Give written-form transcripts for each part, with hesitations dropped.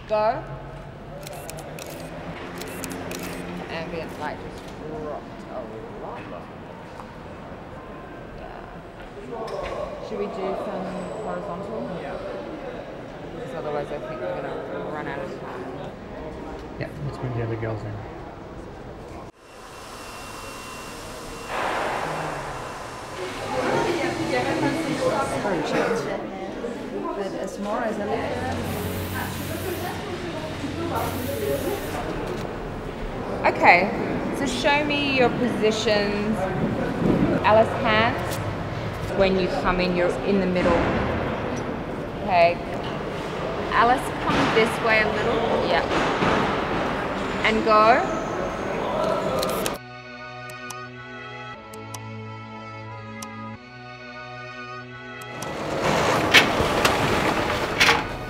Go. Ambient light just dropped a lot. Yeah. Should we do some horizontal? Yeah. Because otherwise I think we're going to run out of time. Yeah, let's bring the other girls in. Very chilled. But as more as a little. Okay, so show me your positions. Alice, hands. When you come in, you're in the middle. Okay. Alice, come this way a little. Yeah. And go.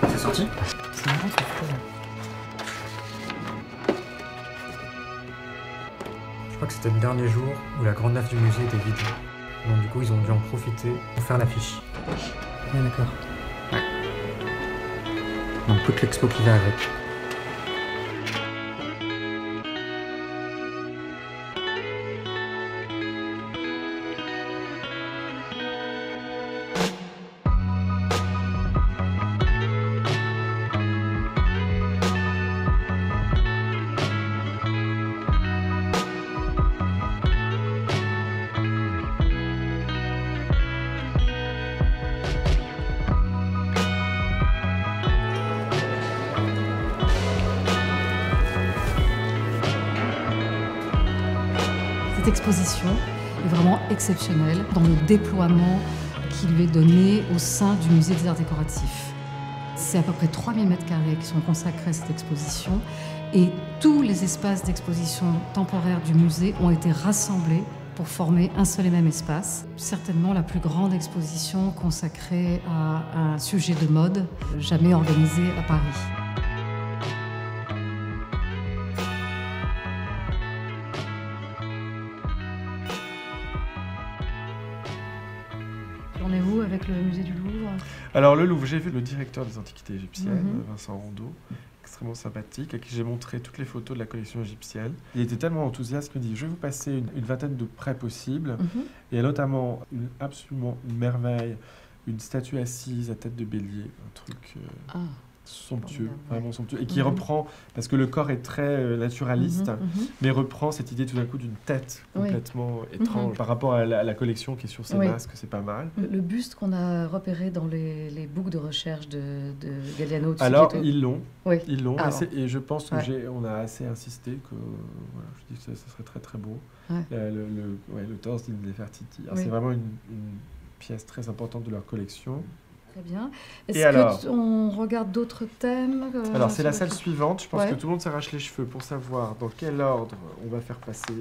C'est sorti? C'est marrant, c'est fou. Je crois que c'était le dernier jour où la grande nef du musée était vide. Donc du coup, ils ont dû en profiter pour faire l'affiche. Bien d'accord. Ouais. Donc toute l'expo qui va avec. Cette exposition est vraiment exceptionnelle dans le déploiement qui lui est donné au sein du musée des arts décoratifs. C'est à peu près 3000 m² qui sont consacrés à cette exposition et tous les espaces d'exposition temporaire du musée ont été rassemblés pour former un seul et même espace. Certainement la plus grande exposition consacrée à un sujet de mode jamais organisée à Paris. On est où avec le musée du Louvre? Alors le Louvre, j'ai vu le directeur des antiquités égyptiennes, Vincent Rondeau, extrêmement sympathique, à qui j'ai montré toutes les photos de la collection égyptienne. Il était tellement enthousiaste qu'il me dit « Je vais vous passer une vingtaine de prêts possibles. Il y a notamment absolument une merveille, une statue assise à tête de bélier, un truc somptueux, vraiment somptueux, et qui reprend, parce que le corps est très naturaliste, mais reprend cette idée tout d'un coup d'une tête complètement étrange. Par rapport à la collection qui est sur ces masques, c'est pas mal. Le buste qu'on a repéré dans les boucles de recherche de Galliano. Alors, ils l'ont. Oui. Ils l'ont, Ah, et je pense que on a assez insisté que voilà, je dis que ça serait très très beau. Le torse d'Ibn Nefertiti. C'est vraiment une pièce très importante de leur collection. Très bien. Est-ce qu'on regarde d'autres thèmes Alors, c'est la salle suivante. Je pense que tout le monde s'arrache les cheveux pour savoir dans quel ordre on va faire passer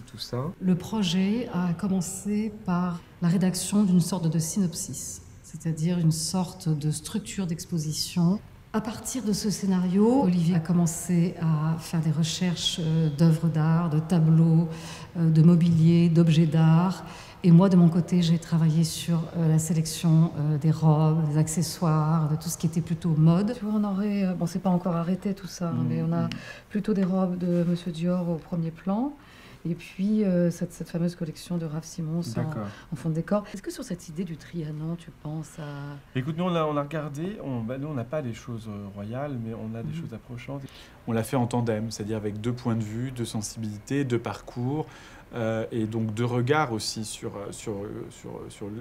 tout ça. Le projet a commencé par la rédaction d'une sorte de synopsis, c'est-à-dire une sorte de structure d'exposition. À partir de ce scénario, Olivier a commencé à faire des recherches d'œuvres d'art, de tableaux, de mobilier, d'objets d'art. Et moi, de mon côté, j'ai travaillé sur la sélection des robes, des accessoires, de tout ce qui était plutôt mode. Tu vois, on aurait... bon, c'est pas encore arrêté tout ça, mais on a plutôt des robes de Monsieur Dior au premier plan. Et puis, cette fameuse collection de Raf Simons en fond de décor. Est-ce que sur cette idée du Trianon, tu penses à... Écoute, nous, on a regardé. Nous, on n'a pas des choses royales, mais on a des choses approchantes. On l'a fait en tandem, c'est-à-dire avec deux points de vue, deux sensibilités, deux parcours, et donc deux regards aussi sur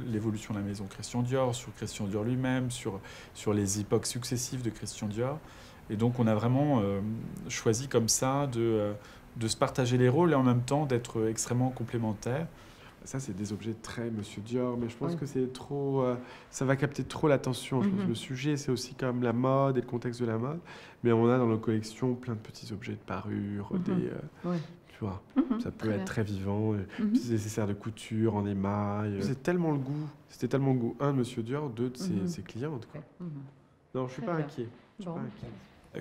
l'évolution de la maison Christian Dior, sur Christian Dior lui-même, sur les époques successives de Christian Dior. Et donc, on a vraiment choisi comme ça de se partager les rôles et en même temps d'être extrêmement complémentaires. Ça, c'est des objets très Monsieur Dior, mais je pense que c'est trop... ça va capter trop l'attention. Je pense que le sujet, c'est aussi quand même la mode et le contexte de la mode. Mais on a dans nos collections plein de petits objets de parure, tu vois, ça peut être très vivant, petits nécessaires de couture en émail. C'était tellement le goût, un de Monsieur Dior, deux de ses clientes. Quoi. Non, je suis pas inquiet.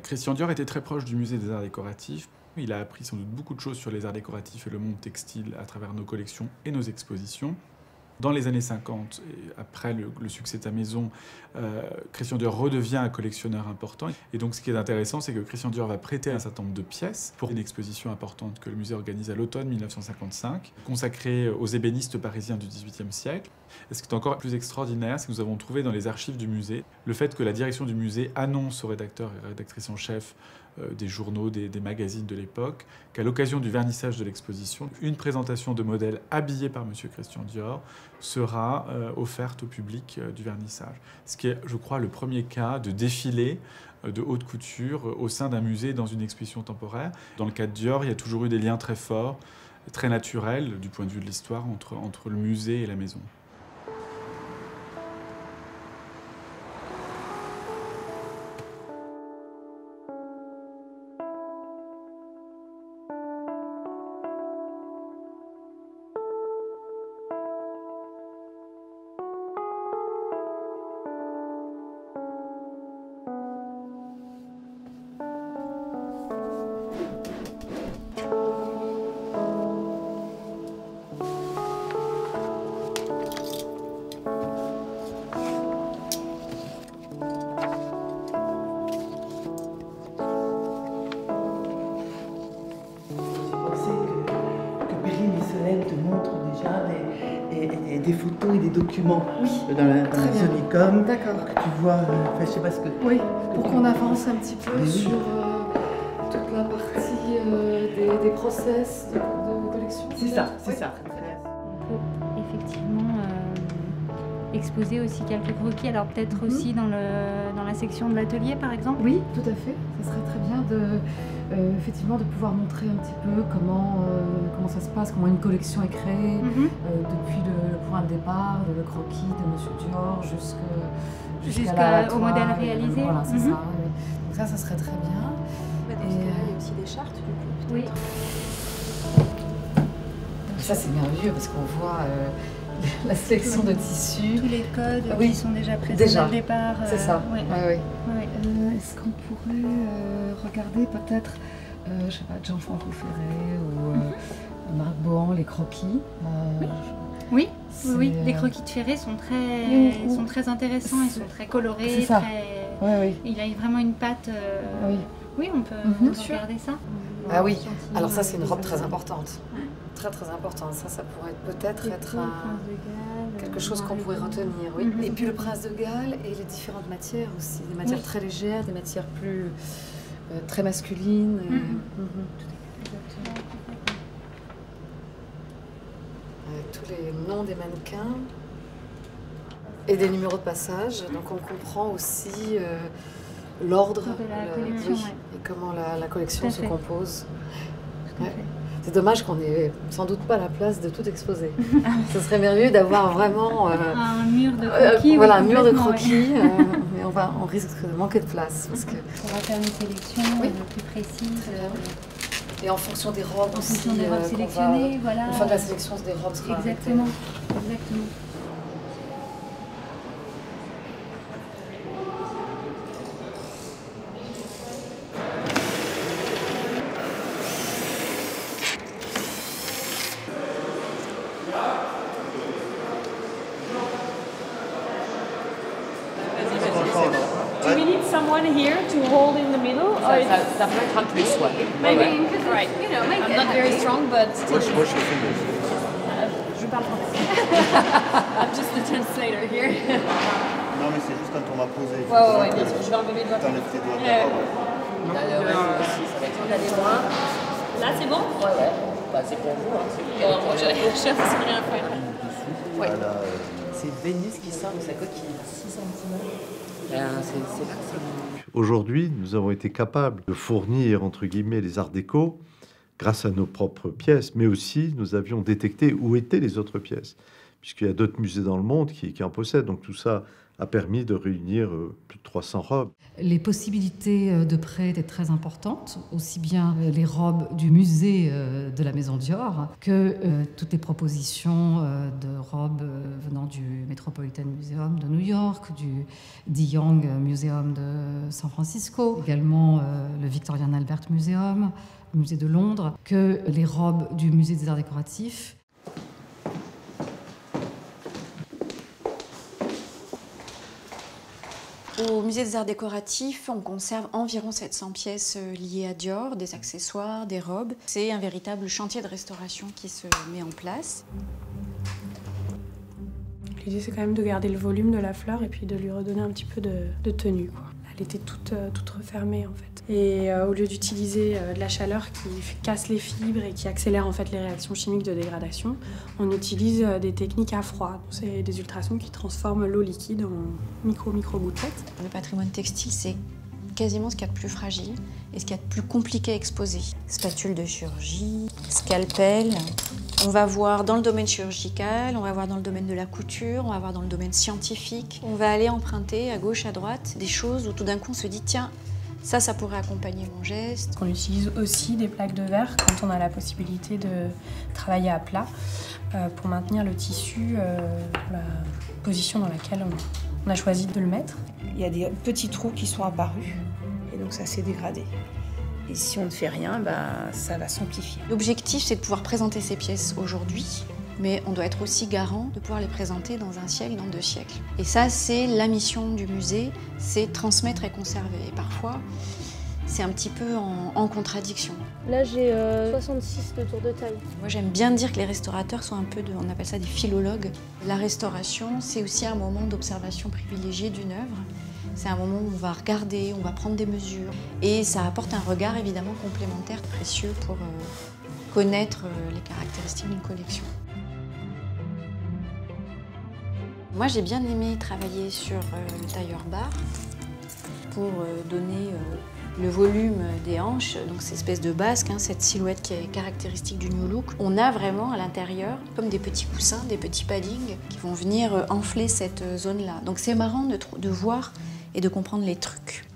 Christian Dior était très proche du musée des arts décoratifs. Il a appris sans doute beaucoup de choses sur les arts décoratifs et le monde textile à travers nos collections et nos expositions. Dans les années 50, et après le succès de sa maison, Christian Dior redevient un collectionneur important. Et donc ce qui est intéressant, c'est que Christian Dior va prêter un certain nombre de pièces pour une exposition importante que le musée organise à l'automne 1955, consacrée aux ébénistes parisiens du XVIIIe siècle. Et ce qui est encore plus extraordinaire, c'est que nous avons trouvé dans les archives du musée le fait que la direction du musée annonce aux rédacteurs et rédactrices en chef des journaux, des magazines de l'époque, qu'à l'occasion du vernissage de l'exposition, une présentation de modèles habillés par M. Christian Dior sera offerte au public du vernissage. Ce qui est, je crois, le premier cas de défilé de haute couture au sein d'un musée dans une exposition temporaire. Dans le cas de Dior, il y a toujours eu des liens très forts, très naturels du point de vue de l'histoire entre le musée et la maison. te montre déjà des photos et des documents dans la Sonicom. D'accord. Que tu vois, je sais pas ce que... Oui, pour qu'on avance un petit peu sur toute la partie des process de collection. C'est ça, c'est ça. On peut effectivement exposer aussi quelques croquis, alors peut-être aussi dans la section de l'atelier par exemple. Oui, tout à fait. Ça serait très bien effectivement de pouvoir montrer un petit peu comment ça se passe, comment une collection est créée, depuis le point de départ, le croquis de M. Dior jusqu'au modèle réalisé. Voilà, c'est ça. Oui. Donc ça serait très bien. Il y a aussi des chartes, du coup, oui. Ça, c'est merveilleux parce qu'on voit la sélection de tissus. Tous les codes qui sont déjà présents dès le départ. C'est ça. Ouais. Ouais. Est-ce qu'on pourrait regarder peut-être, je sais pas, Jean-Franco Ferré ou Marc Bohan, les croquis Oui, les croquis de Ferré sont très intéressants, ils sont très colorés. C'est ça. Il a vraiment une patte. Oui, on peut regarder ça. Ah oui, alors ça c'est une robe très importante. Très très importante. Ça pourrait peut-être être quelque chose qu'on pourrait retenir. Oui. Et puis le prince de Galles et les différentes matières aussi. Des matières très légères, des matières plus très masculines. Tous les noms des mannequins et des numéros de passage. Donc on comprend aussi l'ordre de la collection, et comment la collection se compose. C'est dommage qu'on n'ait sans doute pas la place de tout exposer. Ce serait merveilleux d'avoir vraiment un mur de croquis. Voilà, un mur de croquis. Mais on risque de manquer de place. Parce que... On va faire une sélection plus précise. Et en fonction des robes aussi. En fonction des robes sélectionnées, voilà. Une fois que la sélection des robes sera Exactement. Do we need someone here to hold in the middle? Ça peut être un plus, Maybe, right. You know, I'm not very strong, but still. Je parle français. I'm just the translator here. Non, mais c'est juste quand on m'a posé. Ouais, bien sûr. Je vais enlever mes doigts. T'enlèves tes doigts de la robe. Là, c'est bon? Ouais. Bah, c'est pour vous. Bon, moi, je sais rien faire. Ouais. C'est Vénus qui sort de sa coquille. 6 cm. C'est là que c'est. Aujourd'hui, nous avons été capables de fournir, entre guillemets, les arts déco grâce à nos propres pièces, mais aussi nous avions détecté où étaient les autres pièces, puisqu'il y a d'autres musées dans le monde qui en possèdent. Donc tout ça a permis de réunir plus de 300 robes. Les possibilités de prêt étaient très importantes, aussi bien les robes du musée de la Maison Dior que toutes les propositions de robes venant du Metropolitan Museum de New York, du De Young Museum de San Francisco, également le Victorian Albert Museum, le musée de Londres, que les robes du musée des arts décoratifs. Au musée des arts décoratifs, on conserve environ 700 pièces liées à Dior, des accessoires, des robes. C'est un véritable chantier de restauration qui se met en place. L'idée, c'est quand même de garder le volume de la fleur et puis de lui redonner un petit peu de tenue, quoi. Elle était toute refermée, en fait. Et au lieu d'utiliser de la chaleur qui casse les fibres et qui accélère en fait les réactions chimiques de dégradation, on utilise des techniques à froid. C'est des ultrasons qui transforment l'eau liquide en micro-gouttelettes. Le patrimoine textile, c'est quasiment ce qu'il y a de plus fragile et ce qu'il y a de plus compliqué à exposer. Spatule de chirurgie, scalpel. On va voir dans le domaine chirurgical, on va voir dans le domaine de la couture, on va voir dans le domaine scientifique. On va aller emprunter à gauche, à droite des choses où tout d'un coup on se dit tiens, ça pourrait accompagner mon geste. On utilise aussi des plaques de verre quand on a la possibilité de travailler à plat pour maintenir le tissu la position dans laquelle on a choisi de le mettre. Il y a des petits trous qui sont apparus et donc ça s'est dégradé. Et si on ne fait rien, ça va s'amplifier. L'objectif, c'est de pouvoir présenter ces pièces aujourd'hui, mais on doit être aussi garant de pouvoir les présenter dans un siècle, dans 2 siècles. Et ça, c'est la mission du musée, c'est transmettre et conserver. Et parfois, c'est un petit peu en contradiction. Là, j'ai 66 de tour de taille. Moi, j'aime bien dire que les restaurateurs sont un peu on appelle ça des philologues. La restauration, c'est aussi un moment d'observation privilégiée d'une œuvre. C'est un moment où on va regarder, on va prendre des mesures. Et ça apporte un regard évidemment complémentaire, précieux pour connaître les caractéristiques d'une collection. Moi, j'ai bien aimé travailler sur le tailleur bar pour donner le volume des hanches, donc cette espèce de basque, cette silhouette qui est caractéristique du New Look. On a vraiment à l'intérieur comme des petits coussins, des petits paddings qui vont venir enfler cette zone-là. Donc c'est marrant de voir et de comprendre les trucs.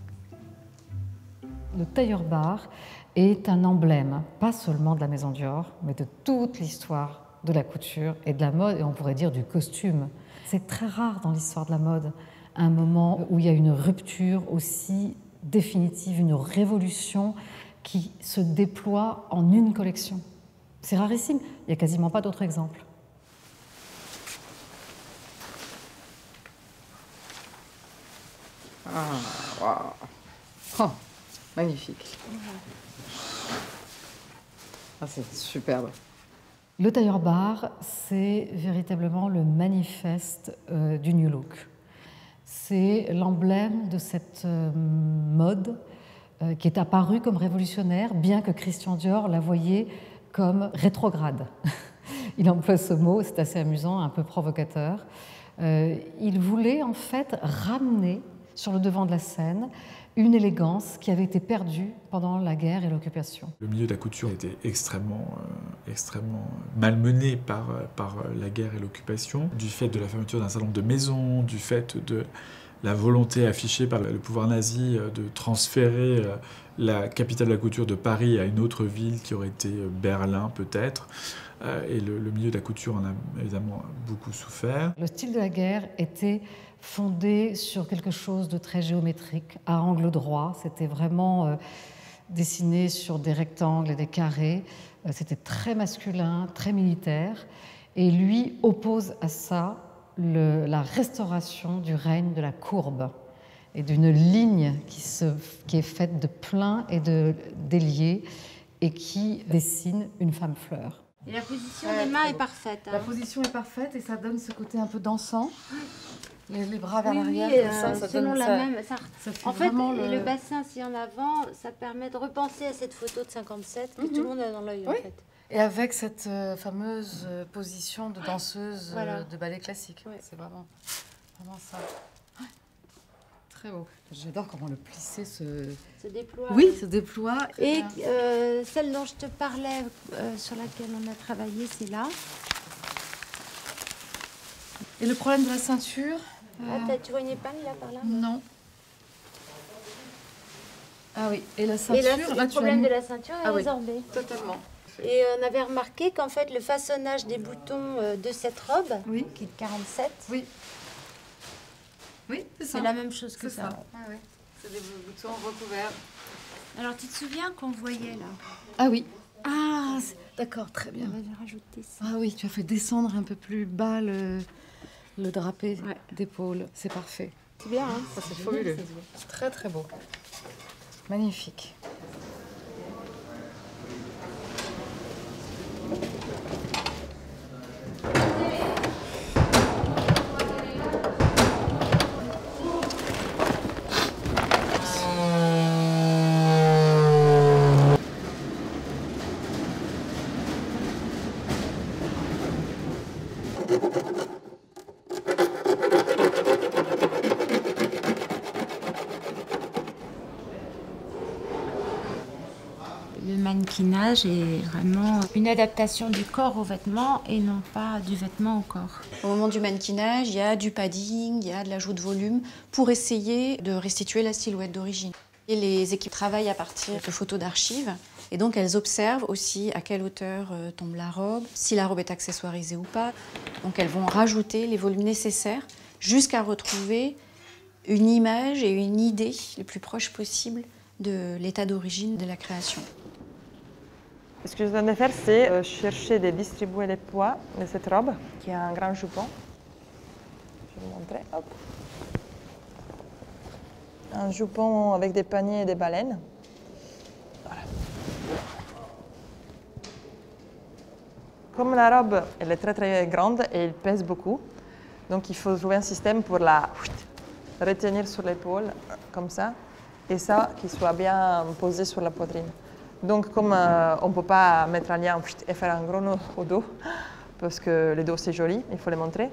Le tailleur bar est un emblème, pas seulement de la maison Dior, mais de toute l'histoire de la couture et de la mode, et on pourrait dire du costume. C'est très rare dans l'histoire de la mode, un moment où il y a une rupture aussi définitive, une révolution qui se déploie en une collection. C'est rarissime, il n'y a quasiment pas d'autres exemples. Ah, waouh! Oh, magnifique. Ah, c'est superbe. Le tailleur bar, c'est véritablement le manifeste du New Look. C'est l'emblème de cette mode qui est apparue comme révolutionnaire, bien que Christian Dior la voyait comme rétrograde. Il emploie ce mot, c'est assez amusant, un peu provocateur. Il voulait en fait ramener sur le devant de la scène une élégance qui avait été perdue pendant la guerre et l'occupation. Le milieu de la couture était extrêmement malmené par la guerre et l'occupation, du fait de la fermeture d'un certain nombre de maisons, du fait de la volonté affichée par le pouvoir nazi de transférer la capitale de la couture de Paris à une autre ville qui aurait été Berlin peut-être. Et le milieu de la couture en a évidemment beaucoup souffert. Le style de la guerre était fondé sur quelque chose de très géométrique, à angle droit. C'était vraiment dessiné sur des rectangles et des carrés. C'était très masculin, très militaire. Et lui oppose à ça la restauration du règne de la courbe et d'une ligne qui est faite de pleins et de déliés et qui dessine une femme fleur. Et la position des mains est parfaite. La position est parfaite et ça donne ce côté un peu dansant. Les bras vers Oui, l'arrière, ça selon la même. En fait, le bassin, si en avant, ça permet de repenser à cette photo de 57 que tout le monde a dans l'œil, en fait. Et avec cette fameuse position de danseuse de ballet classique. Ouais. C'est vraiment ça. Ouais. Très beau. J'adore comment le plissé se déploie. Oui, se déploie. Et celle dont je te parlais, sur laquelle on a travaillé, c'est là. Et le problème de la ceinture tu vois une épingle là par là? Non. Ah oui, et la ceinture. Et là, le problème de la ceinture est résorbé. Oui, totalement. Et on avait remarqué qu'en fait, le façonnage des boutons de cette robe, qui est de 47, oui, c'est ça. C'est la même chose que ça. Ah, oui. C'est des boutons recouverts. Alors, tu te souviens qu'on voyait là? Ah oui. Ah, d'accord, très bien. On va rajouter ça. Ah oui, tu as fait descendre un peu plus bas le drapé d'épaule. C'est parfait. C'est bien, hein? Ça, c'est fabuleux. Très très beau. Magnifique. Le mannequinage est vraiment une adaptation du corps au vêtement et non pas du vêtement au corps. Au moment du mannequinage, il y a du padding, il y a de l'ajout de volume pour essayer de restituer la silhouette d'origine. Et les équipes travaillent à partir de photos d'archives et donc elles observent aussi à quelle hauteur tombe la robe, si la robe est accessoirisée ou pas. Donc elles vont rajouter les volumes nécessaires jusqu'à retrouver une image et une idée le plus proche possible de l'état d'origine de la création. Ce que je viens de faire, c'est chercher et distribuer les poids de cette robe, qui a un grand jupon. Je vais vous montrer. Hop. Un jupon avec des paniers et des baleines. Voilà. Comme la robe, elle est très très grande et elle pèse beaucoup, donc il faut trouver un système pour la retenir sur l'épaule, comme ça, et ça, qui soit bien posé sur la poitrine. Donc, comme on ne peut pas mettre un lien et faire un gros nœud au dos, parce que le dos c'est joli, il faut les montrer,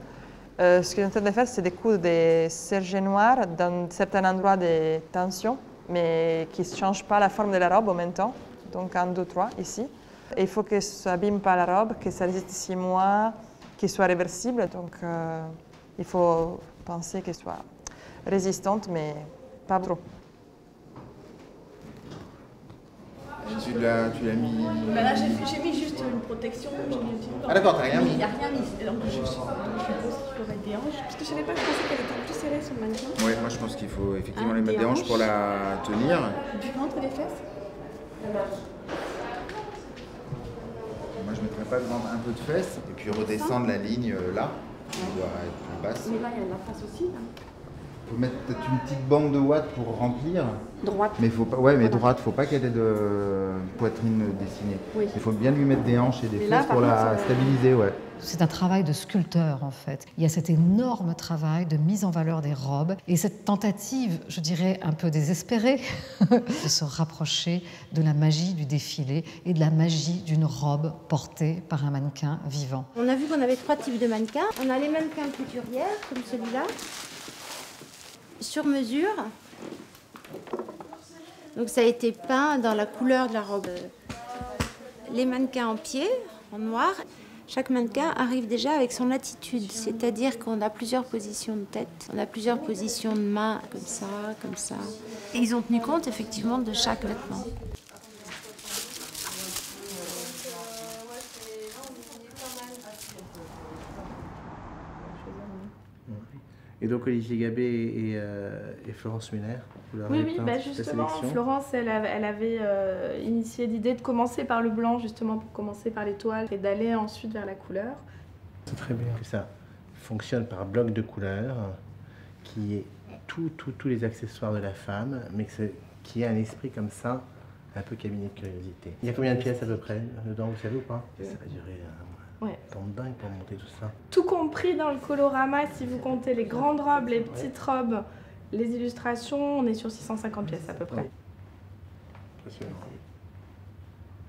ce que je suis en train de faire, c'est de coudre des sergents noirs dans certains endroits de tension, mais qui ne changent pas la forme de la robe en même temps. Donc, 1, 2, 3, ici. Et il faut que ça n'abîme pas la robe, que ça résiste 6 mois, qu'il soit réversible. Donc, il faut penser qu'elle soit résistante, mais pas trop. Tu l'as mis... Bah là, j'ai mis juste une protection. Ah d'accord, t'as rien mis. Il n'y a rien mis. Donc je suppose qu'il faut mettre des hanches. Parce que je savais pas, je pensais qu'elle était plus serrée sur le mannequin. Oui, moi je pense qu'il faut effectivement les mettre des hanches pour la tenir. Du ventre et des fesses. Moi je mettrais pas un peu de fesses et puis redescendre la ligne là, qui doit être plus basse. Mais là, il y a la face aussi. Là. Il faut mettre peut-être une petite bande de watts pour remplir. Droite. Mais faut pas, ouais, mais droite, faut pas qu'elle ait de poitrine dessinée. Oui. Il faut bien lui mettre des hanches et des fesses là, pour la stabiliser, ouais. C'est un travail de sculpteur, en fait. Il y a cet énorme travail de mise en valeur des robes et cette tentative, je dirais, un peu désespérée, de se rapprocher de la magie du défilé et de la magie d'une robe portée par un mannequin vivant. On a vu qu'on avait 3 types de mannequins. On a les mannequins couturières, comme celui-là, sur mesure. Donc ça a été peint dans la couleur de la robe. Les mannequins en pied, en noir. Chaque mannequin arrive déjà avec son attitude, c'est-à-dire qu'on a plusieurs positions de tête, on a plusieurs positions de main, comme ça, comme ça. Et ils ont tenu compte effectivement de chaque vêtement. Et donc Olivier Gabé et Florence Muller, vous leur avez Oui, peint bah toute la justement, sélection. Florence, elle avait initié l'idée de commencer par le blanc, justement, pour commencer par les toiles, et d'aller ensuite vers la couleur. C'est très bien que ça fonctionne par bloc de couleurs, qui est tous les accessoires de la femme, mais qui a un esprit comme ça, un peu cabinet de curiosité. Il y a combien de pièces à peu près dedans, vous savez ou pas? Ça va durer un temps de dingue pour monter tout ça. Tout compris dans le colorama, si vous comptez les grandes robes, les petites robes, les illustrations, on est sur 650 pièces à peu près. Impressionnant.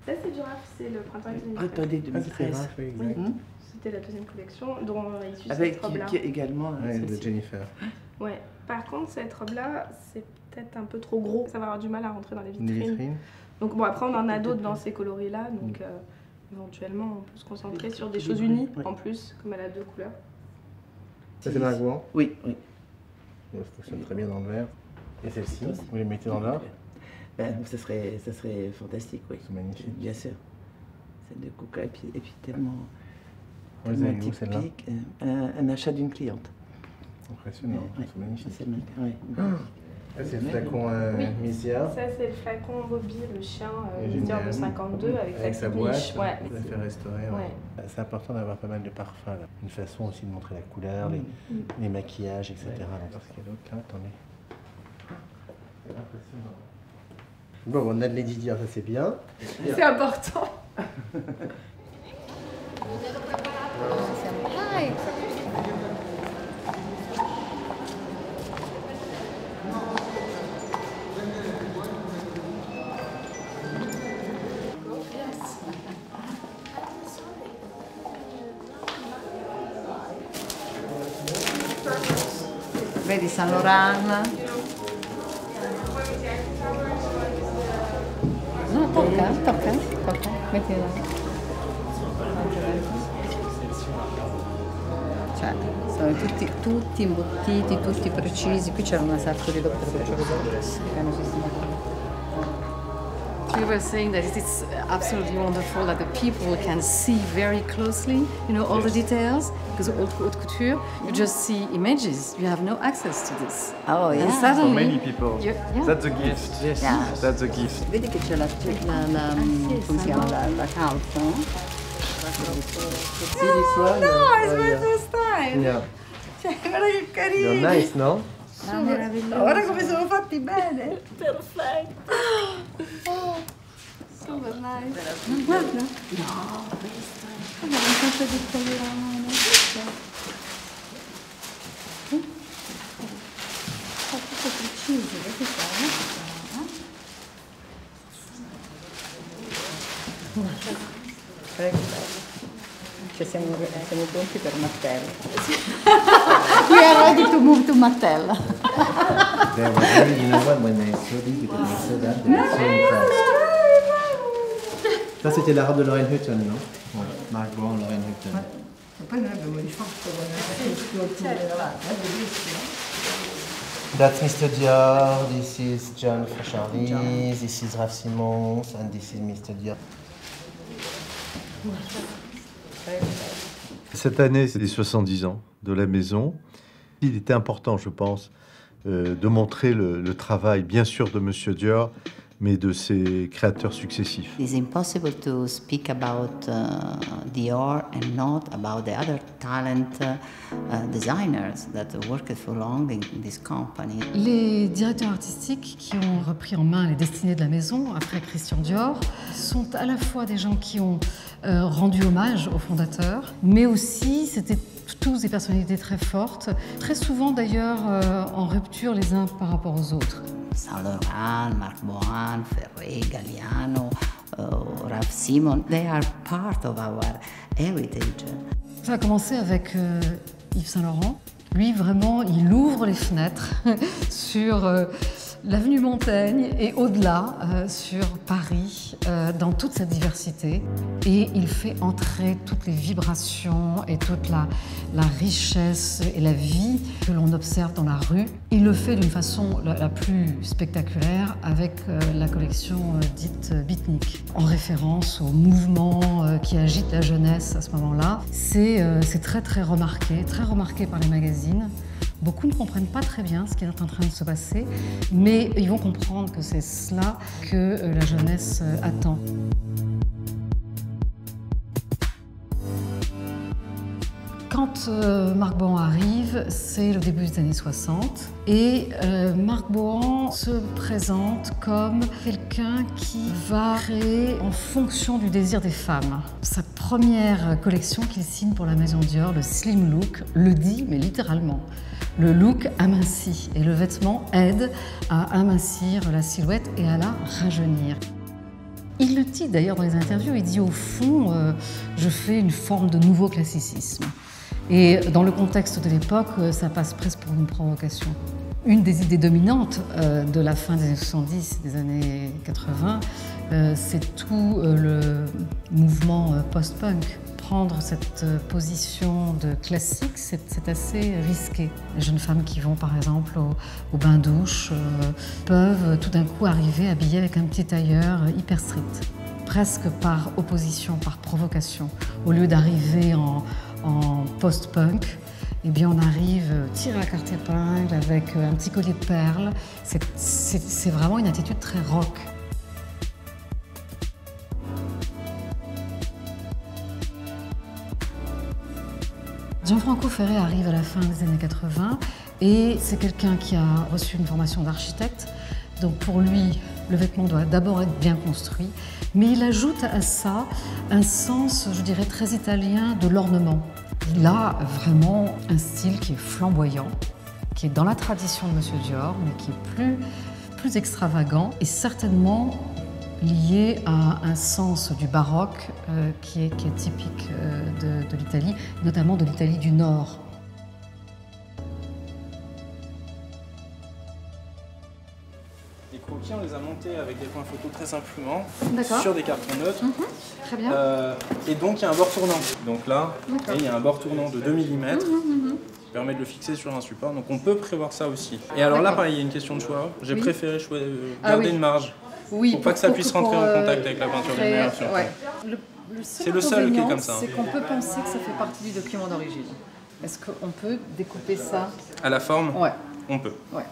Ça, c'est du RAF, c'est le printemps été 2013. Printemps été 2013. Oui, exact. C'était la deuxième collection dont on a issu Avec cette robe-là. qui également de Jennifer. Ouais. Par contre, cette robe-là, c'est peut-être un peu trop gros. Ça va avoir du mal à rentrer dans les vitrines. Des vitrines. Donc bon, après, on en a d'autres dans ces coloris-là. Donc éventuellement, on peut se concentrer sur des choses unies en plus, comme elle a 2 couleurs. Ça, c'est Margot? Oui. Ça fonctionne très bien dans le vert. Et celle-ci, vous les mettez dans l'or? Ça serait fantastique, oui. C'est magnifique. Bien sûr. Celle de Kuka, et puis tellement, On les a eu où, celle-là? typique. Un achat d'une cliente. Impressionnant, c'est magnifique. C'est magnifique, oui. C'est le flacon Misia. Ça, c'est le flacon Bobby, le chien Misia de 52 avec sa boîte. Ouais. On l'a fait restaurer. Ouais. C'est important d'avoir pas mal de parfums. Là. Une façon aussi de montrer la couleur, les maquillages, etc. Donc, parce qu'il y a d'autres là, attendez. Bon, on a de Lady Dior, ça c'est bien. C'est important. Hi. Vedi Saint Laurent? No, tocca, mettila. Cioè, sono tutti imbottiti, tutti precisi. Qui c'era una sartoria dopo che faccio vedere che hanno sistemato. We were saying that it's absolutely wonderful that the people can see very closely, you know, all the details. Because haute couture, you just see images. You have no access to this. Oh yeah. And suddenly, for many people. That's a gift. Yes. Yeah. That's a gift. Vedi che c'è come si chiama la calza? Oh, no, it's my first time. Yeah. Cioè, guarda che carino. You're nice, no? Meraviglioso. Guarda come sono fatti bene. Perfetto. Oh, super nice. Guarda. No, questo è. Guarda quanto di colorano. Sono tutto preciso, vedi qua? Prego. Cioè siamo pronti per Mattel. We are ready to move to Mattel. They were very, you know what, when they saw this, because they saw that, they were so impressed. Ça, c'était la robe de Lorraine Hutton, non? Ouais, Marc Bohan, Lorraine Hutton. E poi noi abbiamo rifatto con la è bellissimo. That's Mr. Dior, this is John Fauchardy, this is Raf Simons, and this is Mr. Dior. Cette année, c'est les 70 ans de la maison. Il était important, je pense, de montrer le travail, bien sûr, de Monsieur Dior, mais de ses créateurs successifs. It's impossible to speak about Dior and not about the other talent designers that worked for long in this company. Les directeurs artistiques qui ont repris en main les destinées de la maison après Christian Dior sont à la fois des gens qui ont rendu hommage aux fondateurs, mais aussi c'était tous des personnalités très fortes, très souvent d'ailleurs en rupture les uns par rapport aux autres. Saint Laurent, Marc Bohan, Ferré, Galliano, Raf Simons, they are part of our heritage. Ça a commencé avec Yves Saint Laurent. Lui, vraiment, il ouvre les fenêtres sur l'avenue Montaigne et au-delà, sur Paris, dans toute sa diversité. Et il fait entrer toutes les vibrations et toute la richesse et la vie que l'on observe dans la rue. Il le fait d'une façon la plus spectaculaire avec la collection dite beatnik, en référence au mouvement qui agite la jeunesse à ce moment-là. C'est très très remarqué par les magazines. Beaucoup ne comprennent pas très bien ce qui est en train de se passer, mais ils vont comprendre que c'est cela que la jeunesse attend. Quand Marc Bohan arrive, c'est le début des années 60 et Marc Bohan se présente comme quelqu'un qui va créer en fonction du désir des femmes. Sa première collection qu'il signe pour la maison Dior, le Slim Look, le dit, mais littéralement. Le look amincit et le vêtement aide à amincir la silhouette et à la rajeunir. Il le dit d'ailleurs dans les interviews, il dit au fond, je fais une forme de nouveau classicisme. Et dans le contexte de l'époque, ça passe presque pour une provocation. Une des idées dominantes de la fin des années 70 et des années 80, c'est tout le mouvement post-punk. Prendre cette position de classique, c'est assez risqué. Les jeunes femmes qui vont par exemple au bain-douche peuvent tout d'un coup arriver habillées avec un petit tailleur hyper strict, presque par opposition, par provocation. Au lieu d'arriver en post-punk, Eh bien, on arrive tiré à la carte épingle avec un petit collier de perles. C'est vraiment une attitude très rock. Gianfranco Ferré arrive à la fin des années 80 et c'est quelqu'un qui a reçu une formation d'architecte. Donc pour lui, le vêtement doit d'abord être bien construit, mais il ajoute à ça un sens, je dirais, très italien de l'ornement. Il a vraiment un style qui est flamboyant, qui est dans la tradition de Monsieur Dior, mais qui est plus extravagant et certainement lié à un sens du baroque qui est typique de l'Italie, notamment de l'Italie du Nord. Les croquis, on les a montés avec des points photos très simplement D'accord. sur des cartons neutres. Très bien. Et donc il y a un bord tournant. Donc là, et il y a un bord tournant de 2 mm qui permet de le fixer sur un support. Donc on peut prévoir ça aussi. Et alors là, pareil, il y a une question de choix. J'ai préféré garder une marge. Oui, pour pas que ça puisse rentrer en contact avec la peinture lumière. Ouais. C'est le seul qui est comme ça. C'est qu'on peut penser que ça fait partie du document d'origine. Est-ce qu'on peut découper ça à la forme? Ouais. On peut. Ouais.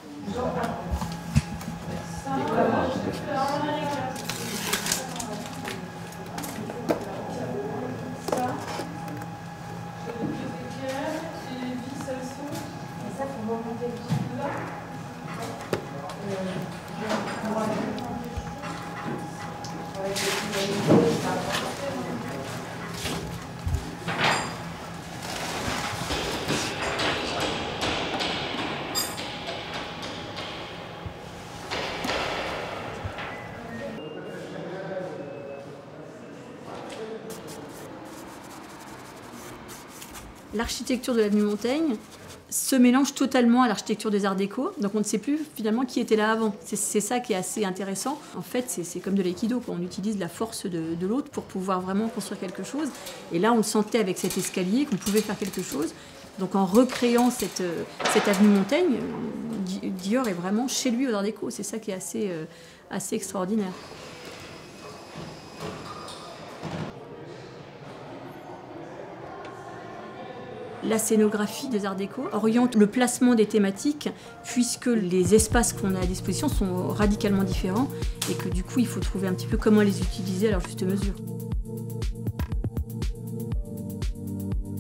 L'architecture de l'avenue Montaigne se mélange totalement à l'architecture des Arts déco, donc on ne sait plus finalement qui était là avant. C'est ça qui est assez intéressant. En fait, c'est comme de l'aïkido, on utilise la force de l'autre pour pouvoir vraiment construire quelque chose. Et là, on le sentait avec cet escalier qu'on pouvait faire quelque chose. Donc en recréant cette avenue Montaigne, Dior est vraiment chez lui aux Arts déco. C'est ça qui est assez extraordinaire. La scénographie des Arts déco oriente le placement des thématiques puisque les espaces qu'on a à disposition sont radicalement différents et que du coup il faut trouver un petit peu comment les utiliser à leur juste mesure.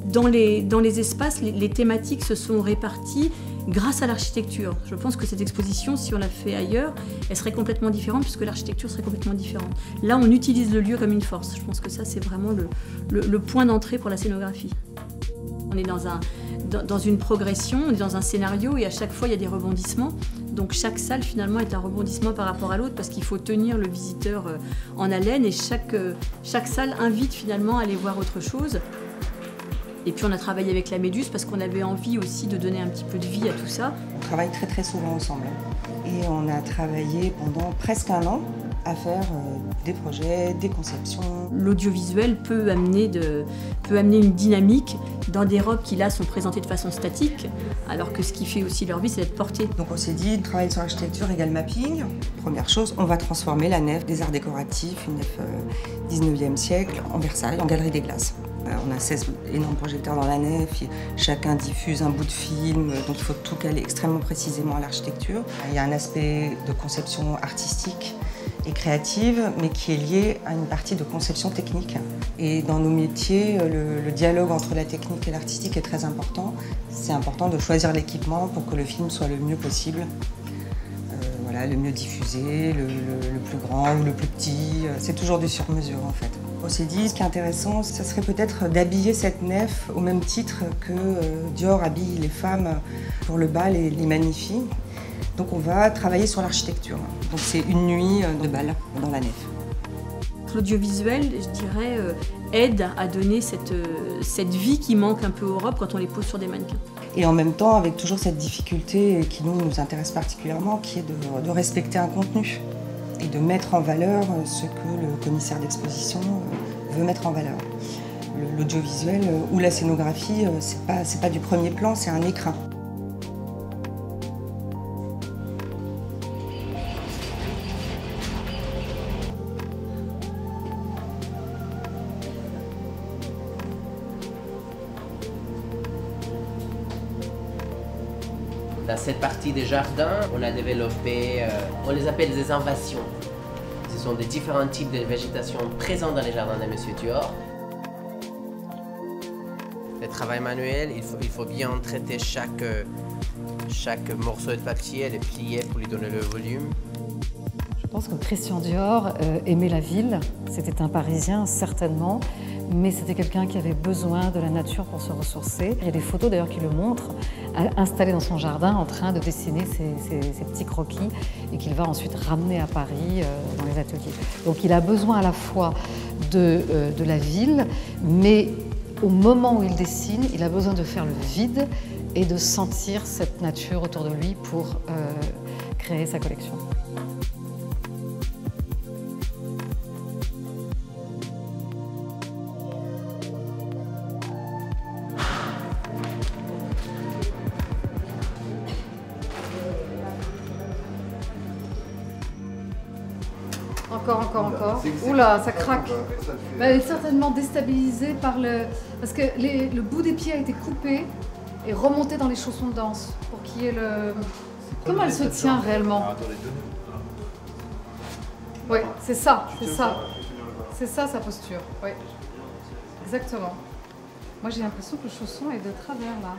Dans les espaces, les thématiques se sont réparties grâce à l'architecture. Je pense que cette exposition, si on la fait ailleurs, elle serait complètement différente puisque l'architecture serait complètement différente. Là, on utilise le lieu comme une force. Je pense que ça, c'est vraiment le point d'entrée pour la scénographie. On est dans une progression, on est dans un scénario et à chaque fois il y a des rebondissements. Donc chaque salle finalement est un rebondissement par rapport à l'autre parce qu'il faut tenir le visiteur en haleine et chaque salle invite finalement à aller voir autre chose. Et puis on a travaillé avec la Méduse parce qu'on avait envie aussi de donner un petit peu de vie à tout ça. On travaille très très souvent ensemble et on a travaillé pendant presque un an à faire des projets, des conceptions. L'audiovisuel peut amener une dynamique dans des robes qui là sont présentées de façon statique, alors que ce qui fait aussi leur vie, c'est d'être portées. Donc on s'est dit, travailler sur l'architecture égale mapping. Première chose, on va transformer la nef des arts décoratifs, une nef 19e siècle, en Versailles, en galerie des glaces. On a 16 énormes projecteurs dans la nef, chacun diffuse un bout de film, donc il faut tout caler extrêmement précisément à l'architecture. Il y a un aspect de conception artistique et créative, mais qui est lié à une partie de conception technique. Et dans nos métiers, le dialogue entre la technique et l'artistique est très important. C'est important de choisir l'équipement pour que le film soit le mieux possible. Voilà, le mieux diffusé, le plus grand ou le plus petit, c'est toujours du sur-mesure en fait. On s'est dit, ce qui est intéressant, ça serait peut-être d'habiller cette nef au même titre que Dior habille les femmes pour le bal et les magnifie. Donc on va travailler sur l'architecture. Donc c'est une nuit de bal dans la nef. L'audiovisuel, je dirais, aide à donner cette vie qui manque un peu aux robes quand on les pose sur des mannequins. Et en même temps, avec toujours cette difficulté qui nous intéresse particulièrement, qui est de respecter un contenu et de mettre en valeur ce que le commissaire d'exposition veut mettre en valeur. L'audiovisuel ou la scénographie, c'est pas du premier plan, c'est un écrin. Dans cette partie des jardins, on a développé, on les appelle des invasions. Ce sont des différents types de végétation présents dans les jardins de Monsieur Dior. Le travail manuel, il faut bien traiter chaque morceau de papier, les plier pour lui donner le volume. Je pense que Christian Dior aimait la ville. C'était un Parisien, certainement, mais c'était quelqu'un qui avait besoin de la nature pour se ressourcer. Il y a des photos d'ailleurs qui le montrent, installé dans son jardin, en train de dessiner ses petits croquis et qu'il va ensuite ramener à Paris dans les ateliers. Donc il a besoin à la fois de la ville, mais au moment où il dessine, il a besoin de faire le vide et de sentir cette nature autour de lui pour créer sa collection. Encore. Oula, ça craque. Bah, elle est certainement déstabilisée par parce que le bout des pieds a été coupé et remonté dans les chaussons de danse pour qu'il y ait le... Comment elle se tient réellement? Oui, c'est ça. C'est ça sa posture, oui. Exactement. Moi j'ai l'impression que le chausson est de travers là.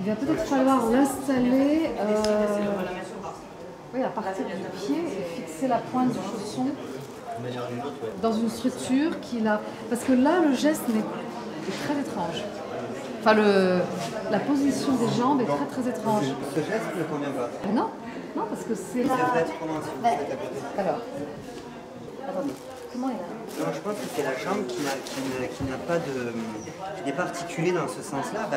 Il va peut-être falloir l'installer à partir du pied et fixer la pointe du chausson dans une structure qu'il a... Parce que là, le geste est très étrange. Enfin, la position des jambes est très étrange. Ce geste ne convient pas. Non, parce que c'est... Alors, attendez, comment elle a... Non, je pense que c'est la jambe qui n'a pas de... qui n'est pas articulée dans ce sens-là.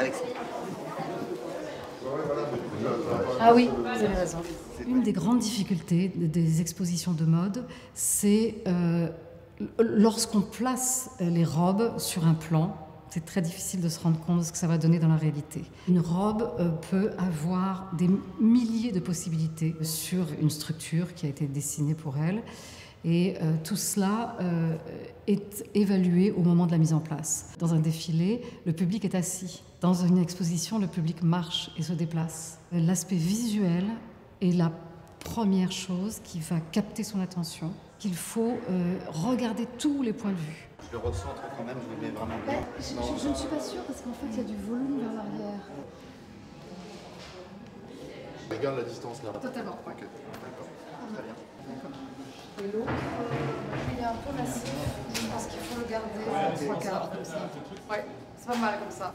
Ah oui, vous avez raison. Une des grandes difficultés des expositions de mode, c'est lorsqu'on place les robes sur un plan, c'est très difficile de se rendre compte de ce que ça va donner dans la réalité. Une robe peut avoir des milliers de possibilités sur une structure qui a été dessinée pour elle. Et tout cela est évalué au moment de la mise en place. Dans un défilé, le public est assis. Dans une exposition, le public marche et se déplace. L'aspect visuel est la première chose qui va capter son attention, qu'il faut regarder tous les points de vue. Je le recentre quand même, je le mets vraiment bien. Je ne suis pas sûre parce qu'en fait, il y a du volume vers l'arrière. Regarde la distance là. Totalement. Ok, d'accord. Très bien. Et l'autre, il est un peu massif. Je pense qu'il faut le garder 3 quarts comme ça. Ouais, c'est pas mal comme ça.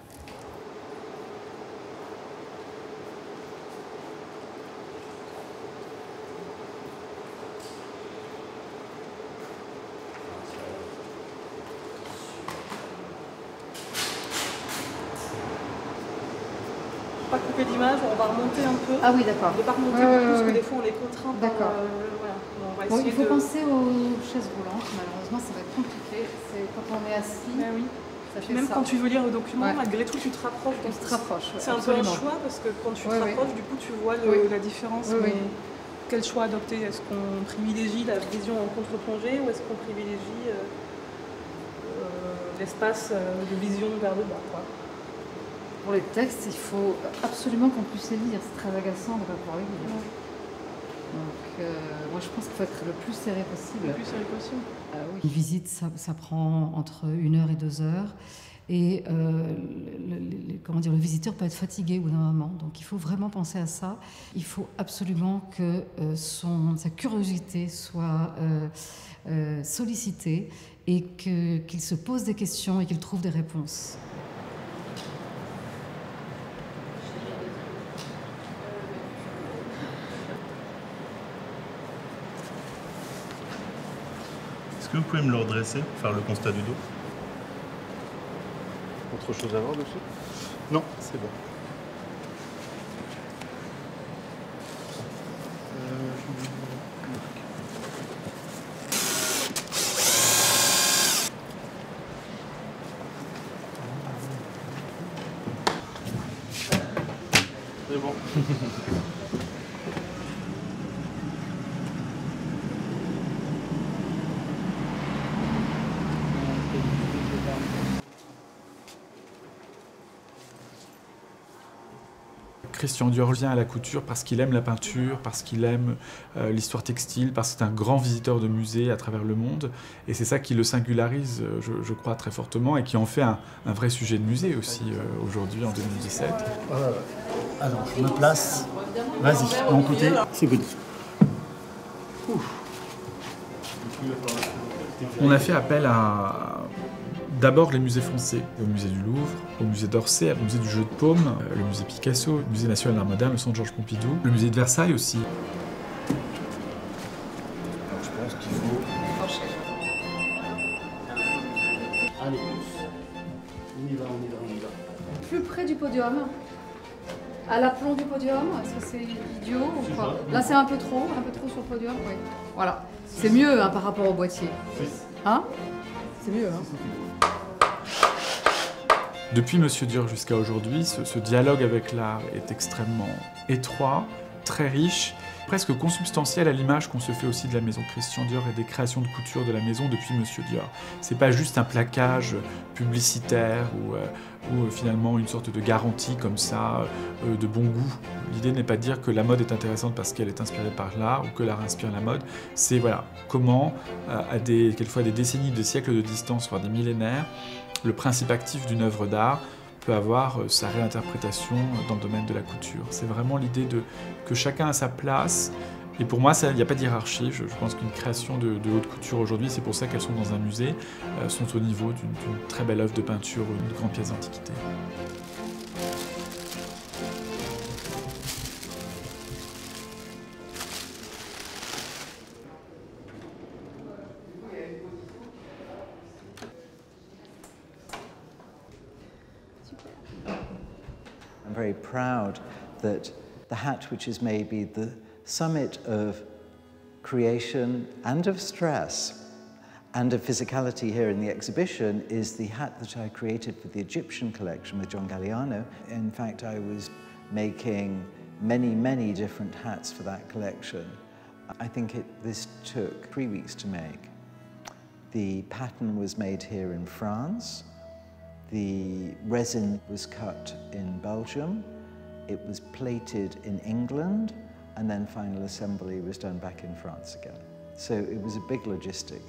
Pas couper l'image, on va remonter un peu. Ah oui, d'accord. Ne pas remonter beaucoup parce que des fois on les contraint. D'accord. Voilà. Bon, il faut penser aux chaises roulantes, malheureusement ça va être compliqué. C'est quand on est assis. Oui. Ça fait Même ça. quand tu veux lire le document, malgré tout tu te rapproches. Tu te rapproches. C'est un peu un choix parce que quand tu te rapproches, du coup tu vois la différence. Mais quel choix adopter? Est-ce qu'on privilégie la vision en contre-plongée ou est-ce qu'on privilégie l'espace de vision vers le bas, quoi? Pour les textes, il faut absolument qu'on puisse les lire. C'est très agaçant de ne pas pouvoir les lire. Donc, moi, je pense qu'il faut être le plus serré possible. Le plus serré possible. Ah oui. Une visite, ça prend entre 1 heure et 2 heures. Et le visiteur peut être fatigué au bout d'un moment. Donc, il faut vraiment penser à ça. Il faut absolument que sa curiosité soit sollicitée et qu'il se pose des questions et qu'il trouve des réponses. Est-ce que vous pouvez me le redresser, faire le constat du dos? Autre chose à voir dessus? Non, c'est bon. C'est bon. Christian Dior vient à la couture parce qu'il aime la peinture, parce qu'il aime l'histoire textile, parce que c'est un grand visiteur de musées à travers le monde. Et c'est ça qui le singularise, je crois, très fortement, et qui en fait un vrai sujet de musée aussi aujourd'hui, en 2017. Alors, je me place. Vas-y, de mon côté, c'est good. On a fait appel à d'abord les musées français, au musée du Louvre, au musée d'Orsay, au musée du Jeu de Paume, le musée Picasso, le musée national d'art moderne, le centre Georges Pompidou, le musée de Versailles aussi. Alors, je pense qu'il faut... Allez, on y va. Plus près du podium, à l'aplomb du podium, est-ce que c'est idiot ou pas? Là c'est un peu trop sur le podium, oui. Voilà, c'est mieux hein, par rapport au boîtier. Hein? C'est mieux, hein? Depuis Monsieur Dior jusqu'à aujourd'hui, ce dialogue avec l'art est extrêmement étroit, très riche, presque consubstantiel à l'image qu'on se fait aussi de la maison Christian Dior et des créations de couture de la maison depuis Monsieur Dior. C'est pas juste un plaquage publicitaire ou finalement une sorte de garantie comme ça de bon goût. L'idée n'est pas de dire que la mode est intéressante parce qu'elle est inspirée par l'art ou que l'art inspire la mode. C'est voilà, comment, quelquefois des décennies, des siècles de distance, voire des millénaires, le principe actif d'une œuvre d'art peut avoir sa réinterprétation dans le domaine de la couture. C'est vraiment l'idée que chacun a sa place. Et pour moi, il n'y a pas de hiérarchie. Je pense qu'une création de haute couture aujourd'hui, c'est pour ça qu'elles sont dans un musée, sont au niveau d'une très belle œuvre de peinture ou d'une grande pièce d'antiquité. I'm very proud that the hat, which is maybe the summit of creation and of stress and of physicality here in the exhibition, is the hat that I created for the Egyptian collection with John Galliano. In fact, I was making many different hats for that collection. I think this took 3 weeks to make. The pattern was made here in France. The resin was cut in Belgium, it was plated in England, and then final assembly was done back in France again. So it was a big logistic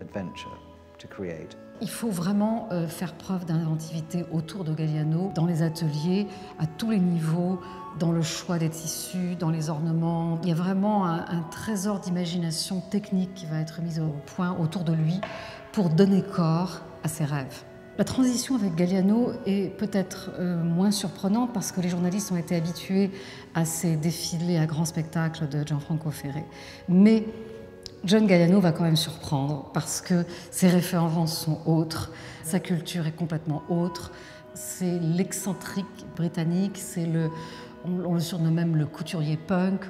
adventure to create. Il faut vraiment faire preuve d'inventivité autour de Galliano, dans les ateliers, à tous les niveaux, dans le choix des tissus, dans les ornements. Il y a vraiment un trésor d'imagination technique qui va être mis au point autour de lui pour donner corps à ses rêves. La transition avec Galliano est peut-être moins surprenante parce que les journalistes ont été habitués à ces défilés à grand spectacle de Gianfranco Ferré. Mais John Galliano va quand même surprendre parce que ses références sont autres, sa culture est complètement autre. C'est l'excentrique britannique, on le surnomme même le couturier punk.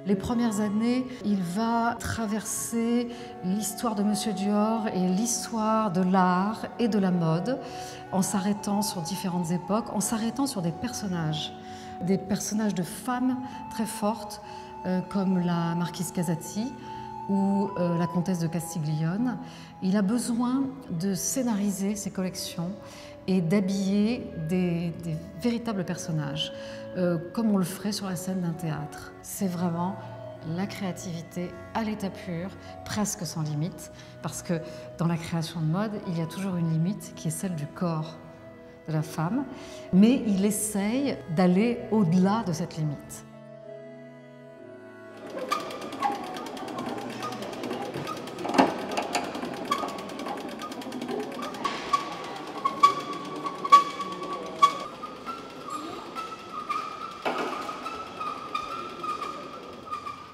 Les premières années, il va traverser l'histoire de Monsieur Dior et l'histoire de l'art et de la mode en s'arrêtant sur différentes époques, en s'arrêtant sur des personnages de femmes très fortes comme la marquise Casati ou la comtesse de Castiglione. Il a besoin de scénariser ses collections et d'habiller des véritables personnages, comme on le ferait sur la scène d'un théâtre. C'est vraiment la créativité à l'état pur, presque sans limite, parce que dans la création de mode, il y a toujours une limite qui est celle du corps de la femme, mais il essaye d'aller au-delà de cette limite.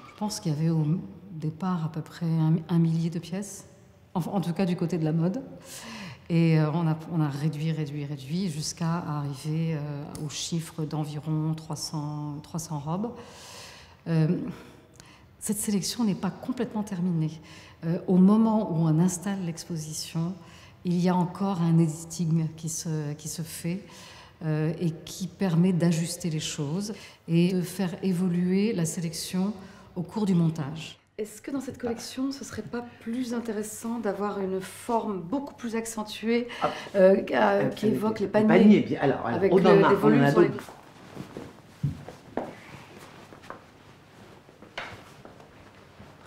Je pense qu'il y avait au départ à peu près un millier de pièces, en tout cas du côté de la mode. Et on a réduit jusqu'à arriver au chiffre d'environ 300 robes. Cette sélection n'est pas complètement terminée. Au moment où on installe l'exposition, il y a encore un editing qui se fait et qui permet d'ajuster les choses et de faire évoluer la sélection au cours du montage. Est-ce que dans cette collection, ce serait pas plus intéressant d'avoir une forme beaucoup plus accentuée qui évoque les paniers, Panier, alors, avec on en a, des volumes on en a sur les... d'autres.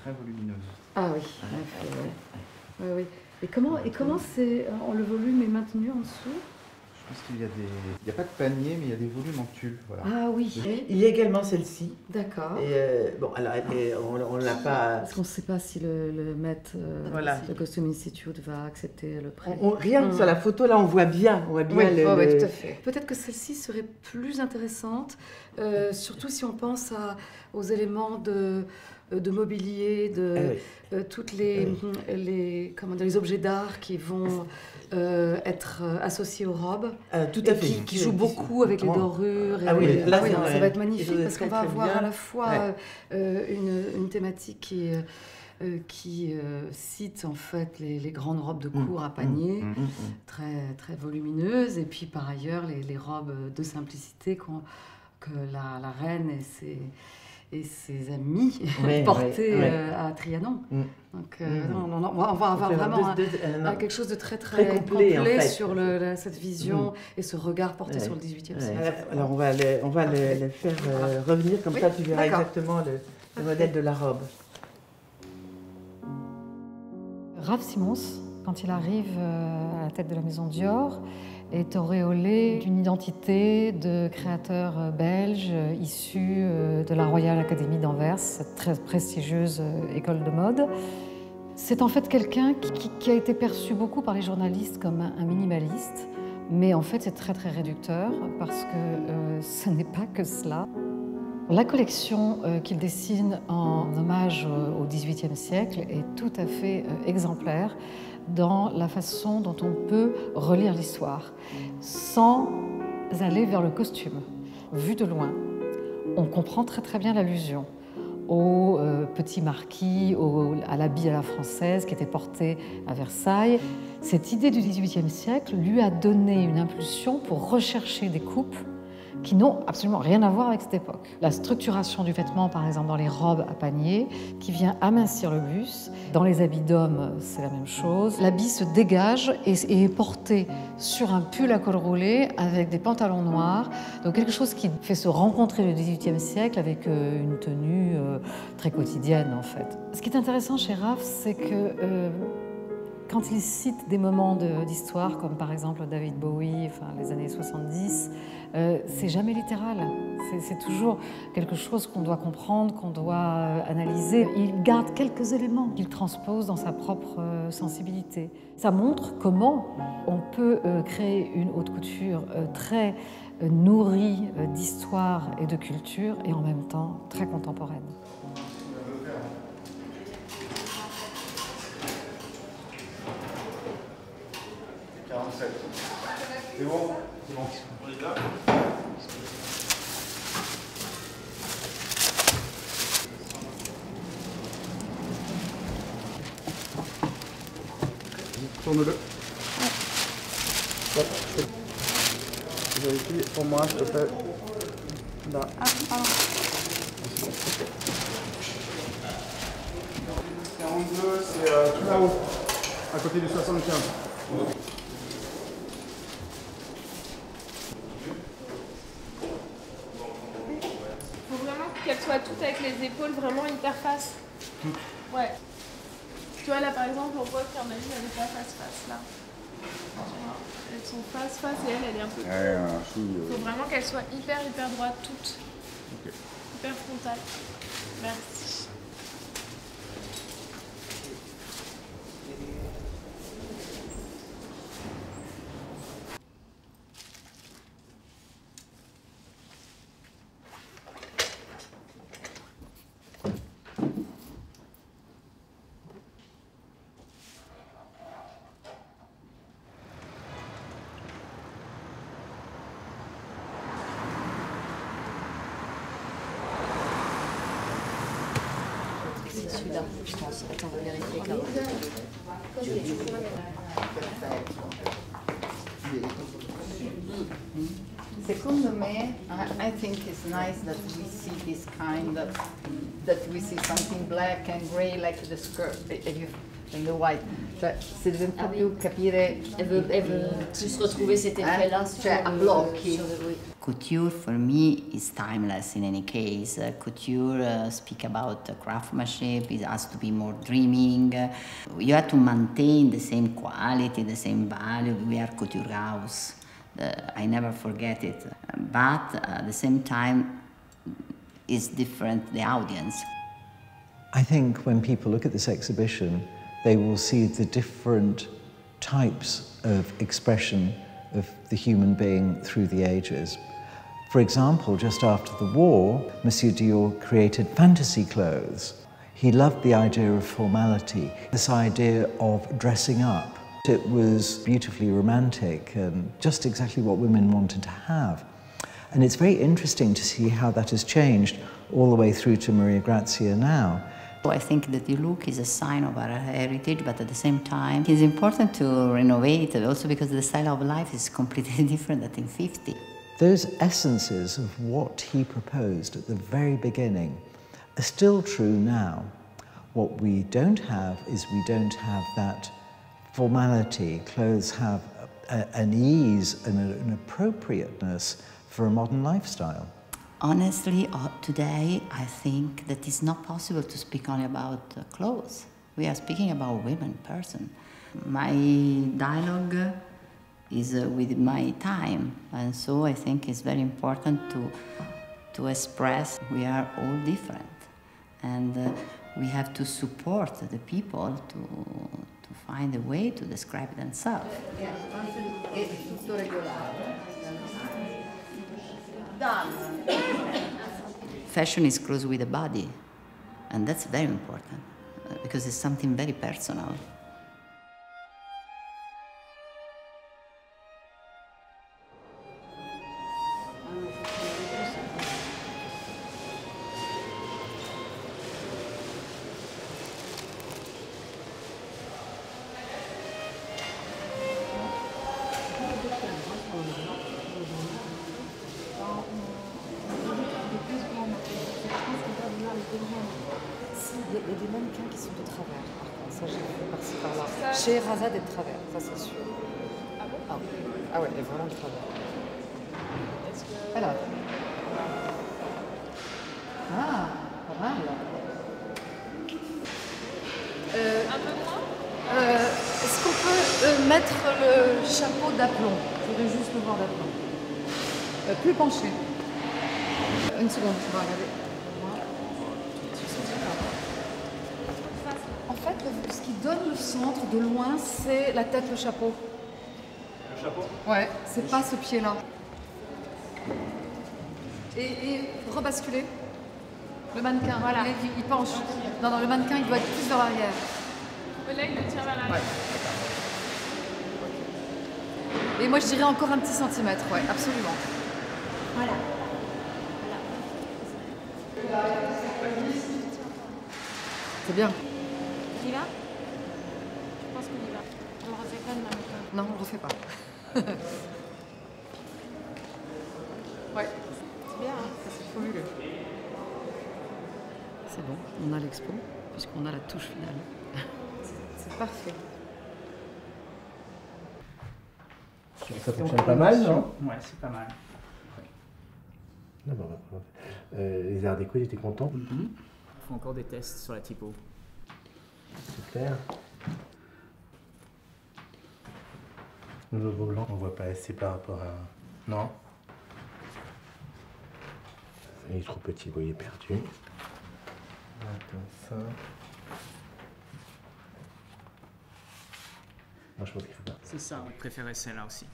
Très volumineuse. Ah oui, ouais. Oui. Et comment c'est le volume est maintenu en dessous? Je pense qu'il y a il n'y a pas de panier, mais il y a des volumes en tulle. Voilà. Ah oui. Il y a également celle-ci. D'accord. Et bon, alors on l'a pas. Parce qu'on ne sait pas si le Met, Voilà. le Costume Institute va accepter le prix. Rien que sur la photo, là, on voit bien Oui, le... tout à fait. Peut-être que celle-ci serait plus intéressante, surtout si on pense aux éléments de mobilier, toutes les objets d'art qui vont être associés aux robes. Tout à fait. Qui jouent beaucoup avec les dorures. Ah oui, là, ça va être magnifique parce qu'on va très avoir bien. à la fois une thématique qui cite en fait les grandes robes de cour à panier, très, très volumineuses, et puis par ailleurs les robes de simplicité que la reine et ses amis portaient à Trianon. Donc on va avoir vraiment quelque chose de très, très complet en fait, sur cette vision et ce regard porté sur le XVIIIe siècle. Alors on va le faire revenir, comme ça tu verras exactement le modèle de la robe. Raf Simons, quand il arrive à la tête de la maison Dior, est auréolé d'une identité de créateur belge issu de la Royal Academy d'Anvers, cette très prestigieuse école de mode. C'est en fait quelqu'un qui a été perçu beaucoup par les journalistes comme un minimaliste, mais en fait c'est très très réducteur parce que ce n'est pas que cela. La collection qu'il dessine en hommage au XVIIIe siècle est tout à fait exemplaire dans la façon dont on peut relire l'histoire, sans aller vers le costume. Vu de loin, on comprend très très bien l'allusion au petit marquis, à l'habit à la française qui était porté à Versailles. Cette idée du XVIIIe siècle lui a donné une impulsion pour rechercher des coupes qui n'ont absolument rien à voir avec cette époque. La structuration du vêtement, par exemple, dans les robes à panier, qui vient amincir le buste. Dans les habits d'hommes, c'est la même chose. L'habit se dégage et est porté sur un pull à col roulé avec des pantalons noirs. Donc quelque chose qui fait se rencontrer le XVIIIe siècle avec une tenue très quotidienne, en fait. Ce qui est intéressant chez Raf, c'est que quand il cite des moments d'histoire, comme par exemple David Bowie, les années 70, c'est jamais littéral. C'est toujours quelque chose qu'on doit comprendre, qu'on doit analyser. Il garde quelques éléments qu'il transpose dans sa propre sensibilité. Ça montre comment on peut créer une haute couture très nourrie d'histoire et de culture et en même temps très contemporaine. C'est bon? C'est bon. On est là? Tourne-le. Vérifie, pour moi, je te fais là. Ah, 42, c'est tout là-haut, à côté du 75. Qu'elles soient toutes avec les épaules vraiment hyper face. Ouais. Tu vois là par exemple on voit qu'Armani elle est pas face là. Elles sont face et elle est un peu. Il faut vraiment qu'elles soient hyper droites toutes. Okay. Hyper frontales. Merci. C'est celui-là, je pense. Attends, on va vérifier avec la robe. Secondo me, I think it's nice that we see this kind of, that we see something black and grey like the skirt and the white. Cioè, si deve un po' più capire. Elle veut plus retrouver cet effet-là cioè, a blocchi. Couture for me is timeless in any case. Couture speak about craftsmanship, it has to be more dreaming. You have to maintain the same quality, the same value. We are couture house. I never forget it. But at the same time, it's different, the audience. I think when people look at this exhibition, they will see the different types of expression of the human being through the ages. For example, just after the war, Monsieur Dior created fantasy clothes. He loved the idea of formality, this idea of dressing up. It was beautifully romantic and just exactly what women wanted to have. And it's very interesting to see how that has changed all the way through to Maria Grazia now. I think that the look is a sign of our heritage, but at the same time, it's important to renovate it also because the style of life is completely different than in 50. Those essences of what he proposed at the very beginning are still true now. What we don't have is we don't have that formality. Clothes have an ease and an appropriateness for a modern lifestyle. Honestly, today I think that it's not possible to speak only about clothes. We are speaking about women, person. My dialogue is with my time, and so I think it's very important to express we are all different, and we have to support the people to find a way to describe themselves. Fashion is close with the body, and that's very important because it's something very personal. Il y a des mannequins qui sont de travers. Ça, j'ai vu par-ci par-là. Chez Razad est de travers, ça c'est sûr. Ah bon? Ah ouais, elle est vraiment de travers. Alors. Ah, pas mal. Un peu moins? Est-ce qu'on peut mettre le chapeau d'aplomb? Je voudrais juste le voir d'aplomb. Plus penché. Une seconde, on va regarder. En fait, ce qui donne le centre de loin, c'est la tête, le chapeau. Le chapeau? Ouais, c'est pas ce pied-là. Et rebasculer. Le mannequin, voilà. Il penche. Non, le mannequin, il doit être plus vers l'arrière. Là, il le tire vers l'arrière. Ouais. Et moi, je dirais encore un petit centimètre, ouais, absolument. Voilà. C'est bien. Tu y vas? Je pense qu'on y va. On le refait pas demain matin. Non, on le refait pas. Ouais. C'est bien, hein? C'est fabuleux. C'est bon, on a l'expo, puisqu'on a la touche finale. C'est parfait. Ça fonctionne pas mal, non? Ouais, c'est pas mal. Non, les arts déco, ils étaient contents. On fait encore des tests sur la typo. Super. Nouveau blanc, on voit pas assez par rapport à... Non. Il est trop petit, il est perdu. Comme ça. Non, je pense qu'il faut pas. C'est ça, on préférait celle-là aussi.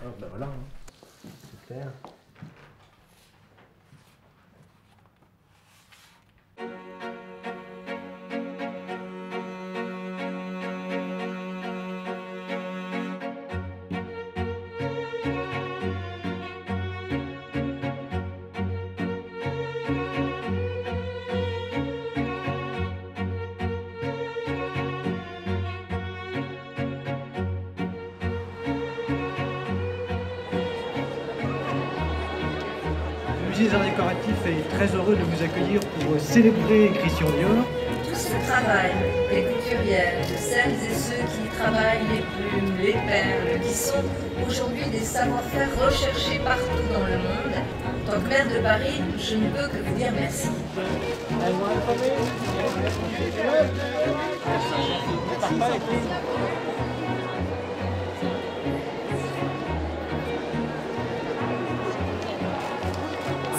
Oh, bah voilà. Hein. Super. musée des Arts Décoratifs est très heureux de vous accueillir pour célébrer Christian Dior. Tout ce travail des couturières, de celles et ceux qui travaillent les plumes, les perles, qui sont aujourd'hui des savoir-faire recherchés partout dans le monde. En tant que maire de Paris, je ne peux que vous dire merci.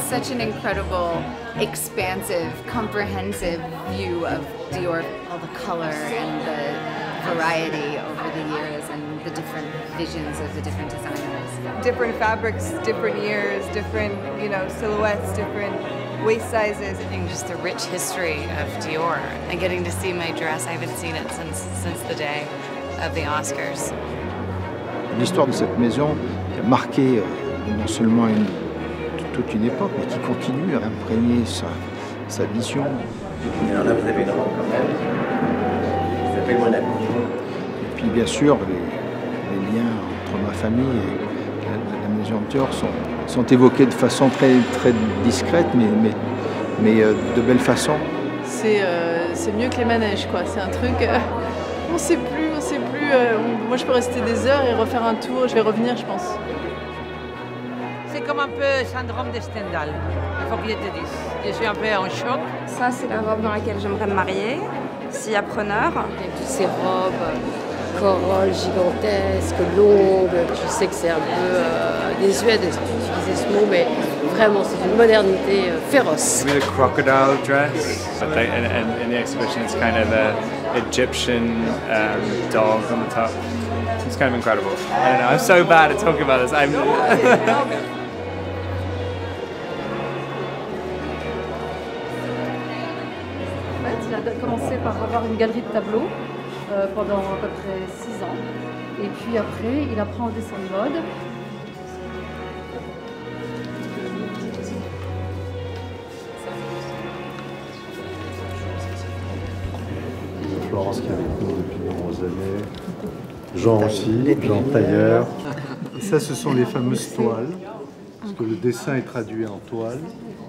Such an incredible, expansive, comprehensive view of Dior, all the color and the variety over the years and the different visions of the different designers. Different fabrics, different years, different, silhouettes, different waist sizes. I think just the rich history of Dior and getting to see my dress, I haven't seen it since the day of the Oscars. L'histoire de cette maison a marqué non seulement toute une époque, mais qui continue à imprégner sa vision. Et alors là, vous avez une robe quand même, qui s'appelle Monaco. Et puis bien sûr, les liens entre ma famille et la maison Dior sont évoqués de façon très, très discrète, mais de belle façon. C'est mieux que les manèges, quoi. C'est un truc... on sait plus. Moi, je peux rester des heures et refaire un tour. Je vais revenir, je pense. C'est comme un peu syndrome de Stendhal, il faut que je te dise. Je suis un peu en choc. Ça, c'est la robe dans laquelle j'aimerais me marier, s'il y a preneur. Et toutes ces robes, corolles gigantesques, longues, je sais que c'est un peu désuet d'utiliser ce mot, mais vraiment, c'est une modernité féroce. We had a crocodile dress, but in the exhibition it's kind of an Egyptian dog on the top. It's kind of incredible. I don't know, I'm so bad at talking about this. Il a commencé par avoir une galerie de tableaux pendant à peu près 6 ans. Et puis après, il apprend au dessin de mode. Florence qui est avec nous depuis de nombreuses années. Jean aussi, Jean tailleur. Et ça, ce sont les fameuses toiles. Parce que le dessin est traduit en toile.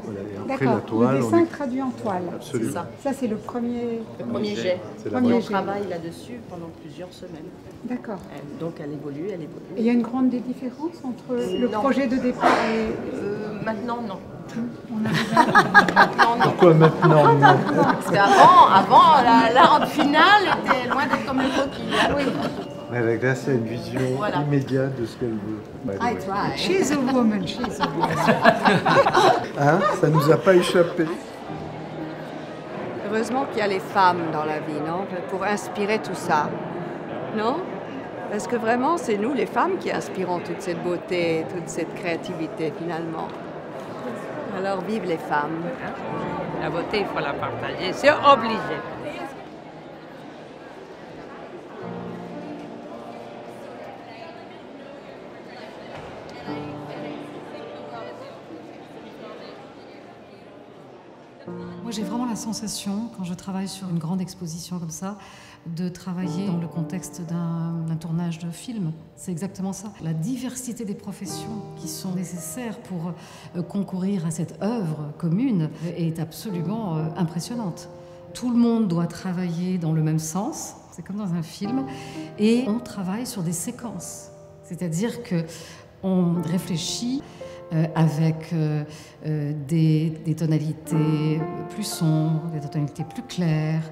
Voilà, et après la toile, le dessin est traduit en toile. Absolument. Ça, c'est le premier jet. On travaille là-dessus pendant plusieurs semaines. D'accord. Donc elle évolue. Et il y a une grande différence entre le projet de départ et... Maintenant, non. Pourquoi maintenant non? Parce qu'avant, la robe finale était loin d'être comme le coquille. Oui. Mais avec là, c'est une vision immédiate de ce qu'elle veut. I try. She's a woman, she's a woman. Hein? Ça nous a pas échappé. Heureusement qu'il y a les femmes dans la vie, non? Pour inspirer tout ça. Non? Parce que vraiment, c'est nous, les femmes, qui inspirons toute cette beauté, toute cette créativité, finalement. Alors, vive les femmes. La beauté, il faut la partager, c'est obligé. Moi, j'ai vraiment la sensation, quand je travaille sur une grande exposition comme ça, de travailler dans le contexte d'un tournage de film. C'est exactement ça. La diversité des professions qui sont nécessaires pour concourir à cette œuvre commune est absolument impressionnante. Tout le monde doit travailler dans le même sens, c'est comme dans un film, et on travaille sur des séquences. C'est-à-dire qu'on réfléchit avec des tonalités plus sombres, des tonalités plus claires,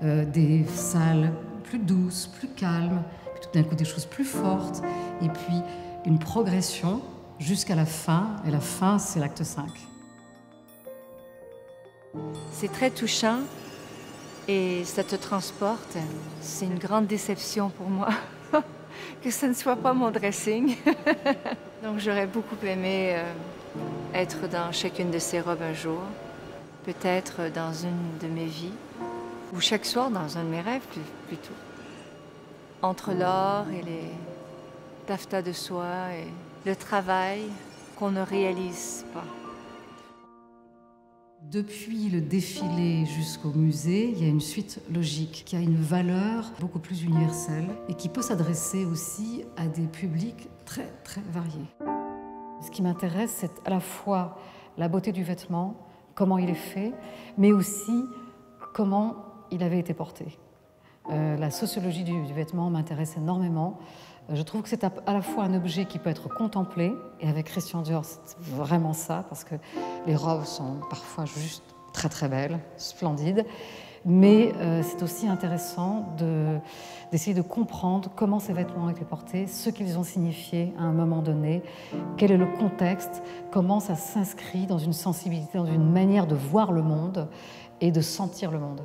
des salles plus douces, plus calmes, puis tout d'un coup des choses plus fortes, et puis une progression jusqu'à la fin, et la fin, c'est l'acte 5. C'est très touchant et ça te transporte. C'est une grande déception pour moi que ce ne soit pas mon dressing. Donc j'aurais beaucoup aimé être dans chacune de ces robes un jour, peut-être dans une de mes vies, ou chaque soir dans un de mes rêves plutôt. Entre l'or et les taffetas de soie et le travail qu'on ne réalise pas. Depuis le défilé jusqu'au musée, il y a une suite logique qui a une valeur beaucoup plus universelle et qui peut s'adresser aussi à des publics très, très variés. Ce qui m'intéresse, c'est à la fois la beauté du vêtement, comment il est fait, mais aussi comment il avait été porté. La sociologie du vêtement m'intéresse énormément. Je trouve que c'est à la fois un objet qui peut être contemplé, et avec Christian Dior, c'est vraiment ça, parce que les robes sont parfois juste très très belles, splendides, mais c'est aussi intéressant d'essayer de comprendre comment ces vêtements ont été portés, ce qu'ils ont signifié à un moment donné, quel est le contexte, comment ça s'inscrit dans une sensibilité, dans une manière de voir le monde et de sentir le monde.